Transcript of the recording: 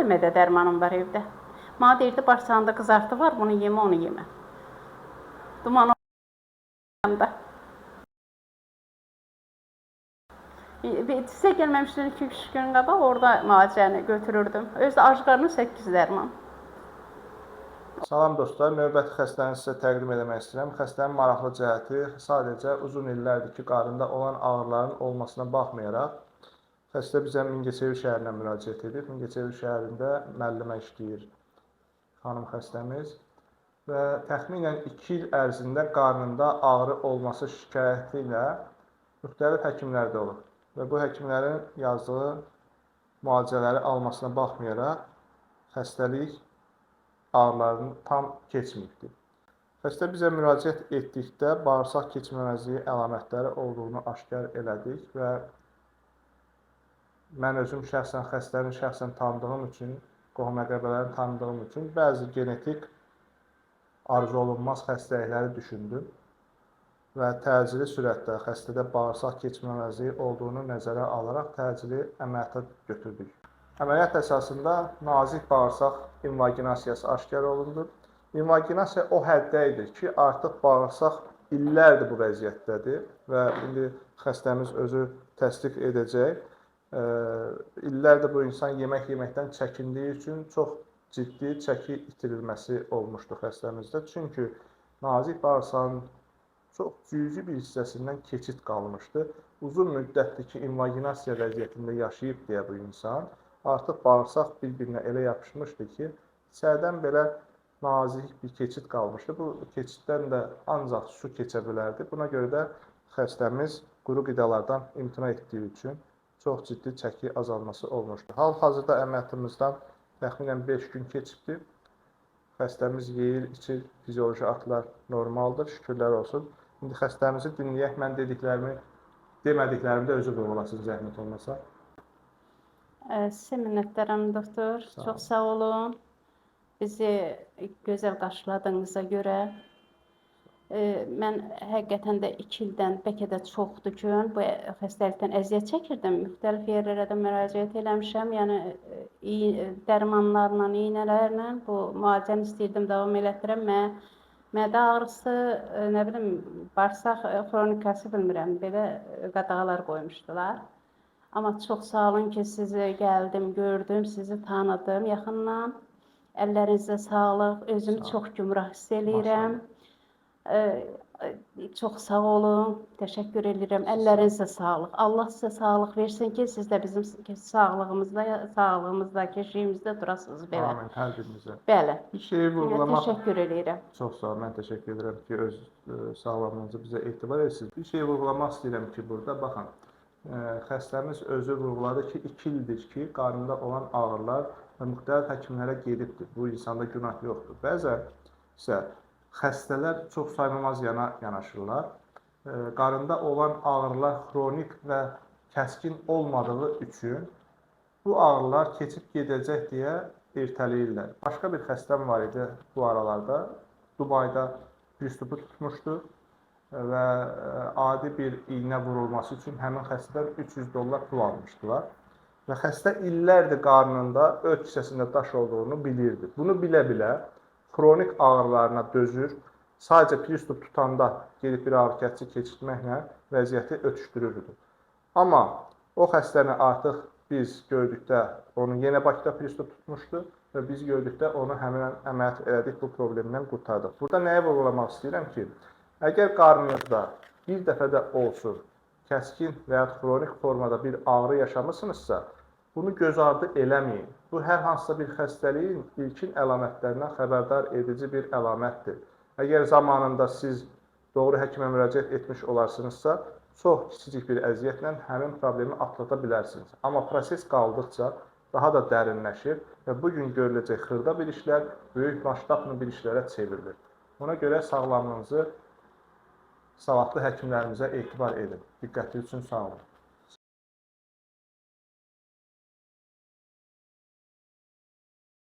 dövmə də dərmanım var evdə. Mənə deyirdi, bağçanda qızartı var, bunu yemə, onu yemə. Duman olanda. Sizə gəlməmişdən 2-3 gün qabaq orada müalicəni götürürdüm. Özü ac qarnı 8 dərman. Salam dostlar, növbəti xəstəni sizə təqdim etmək istəyirəm. Xəstənin maraqlı cəhəti sadəcə uzun illərdir ki, qarında olan ağrıların olmasına baxmayaraq, xəstə bizə Mingəçevir şəhərinə müraciət edib. Mingəçevir şəhərində müəllimə işləyir xanım xəstəmiz və təxminən 2 il ərzində qarnında ağrı olması şikayəti ilə müxtəlif həkimlərdə olub və bu həkimlərin yazdığı müalicələri almasına baxmayaraq xəstəlik ağrılarını tam keçməyibdir. Xəstə bizə müraciət etdikdə bağırsaq keçməməzliyi əlamətləri olduğunu aşkar elədik və mən özüm xəstəni şəxsən tanıdığım üçün, qohum-əqrəbələrini tanıdığım üçün bəzi genetik arzu olunmaz xəstəlikləri düşündüm və təcili sürətdə xəstədə bağırsaq keçməməzliyi olduğunu nəzərə alaraq təcili əməliyyata götürdük. Əməliyyat əsasında nazik bağırsaq invaginasiyası aşkar olundu. İnvaginasiya o həddə idi ki, artıq bağırsaq illərdir bu vəziyyətdədir və indi xəstəmiz özü təsdiq edəcək. İllərdir bu insan yemək yeməkdən çəkindiyi üçün çox ciddi çəki itirilməsi olmuşdu xəstəmizdə. Çünki nazik bağırsağın çox cüzi bir hissəsindən keçid qalmışdı. Uzun müddətdir ki, invaginasiya vəziyyətində yaşayıb deyə bu insan artıq bağırsaq bir-birinə elə yapışmışdı ki, içərdən belə nazik bir keçid qalmışdı. Bu keçiddən də ancaq su keçə bilərdi. Buna görə də xəstəmiz quru qidalardan imtina etdiyi üçün çox ciddi çəki azalması olmuşdu. Hal-hazırda əməliyyatımızdan təxminən 5 gün keçibdir. Xəstəmiz yeyir, içir, fizioloji aktlar normaldır, şükürlər olsun. İndi xəstəmizi dinləyək, mən demədiklərimi də özü vurğulasın, zəhmət olmasa. Sizə minnətdaram, doktor. Çox sağ olun. Bizi gözəl qarşıladığınıza görə. Mən həqiqətən də 2 ildən bəlkə də çoxdur ki, bu xəstəlikdən əziyyət çəkirdim. Müxtəlif yerlərə də müraciət eləmişəm. Yəni, dərmanlarla, iynələrlə bu müalicəni istəyirdim, davam elətdirəm. Mədə ağrısı, nə bilim, bağırsaq xronikası bilmirəm, belə qadağalar qoymuşdular. Amma çox sağ olun ki, sizi gəldim, gördüm, sizi tanıdım yaxından. Əllərinizə sağlıq, özümü çox gümrah hiss eləyirəm. Çox sağ olun, təşəkkür edirəm. Əllərinizə sağlıq. Allah sizə sağlıq versin ki, siz də bizim sağlığımızda, keşiyimizdə durasınız belə. Amin, hər birinizə. Bəli. Bir şeyi vurğulamaq. Təşəkkür edirəm. Çox sağ olun, mən təşəkkür edirəm ki, öz sağlamlığınızı bizə etibar edirsiniz. Bir şeyi vurğulamaq istəyirəm ki, burada baxın. Xəstəmiz özü vurğuladı ki, 2 ildir ki, qarnında olan ağrılar və müxtəlif həkimlərə gedibdir. Bu insanda günah yoxdur. Bəzən isə xəstələr çox saymamaz yanaşırlar. Qarında olan ağrılar xronik və kəskin olmadığı üçün bu ağrılar keçib gedəcək deyə ertələyirlər. Başqa bir xəstəm var idi bu aralarda. Dubayda pristopu tutmuşdu və adi bir iynə vurulması üçün həmin xəstədən $300 pul almışdılar. Və xəstə illərdir qarnında öz hissəsində daş olduğunu bilirdi. Bunu bilə-bilə xronik ağrılarına dözür, sadəcə pristop tutanda gedib bir ağrı kəsici keçirtməklə vəziyyəti ötüşdürürdü. Amma o xəstəni artıq biz gördükdə onu yenə Bakıda pristop tutmuşdu və biz gördükdə onu həmin əməliyyat elədik, bu problemdən qurtardıq. Burada nəyə vurğulamaq istəyirəm ki, əgər qarnınızda bir dəfə də olsun kəskin və ya xronik formada bir ağrı yaşamısınızsa, bunu göz ardı eləməyin. Bu, hər hansısa bir xəstəliyin ilkin əlamətlərindən xəbərdar edici bir əlamətdir. Əgər zamanında siz doğru həkimə müraciət etmiş olarsınızsa, çox kiçicik bir əziyyətlə həmin problemi atlata bilərsiniz. Amma proses qaldıqca daha da dərinləşir və bugün görüləcək xırda bir işlər böyük maştablı bir işlərə çevrilir. Ona görə sağlamlığınızı savadlı həkimlərimizə etibar edin. Diqqəti üçün sağ olun.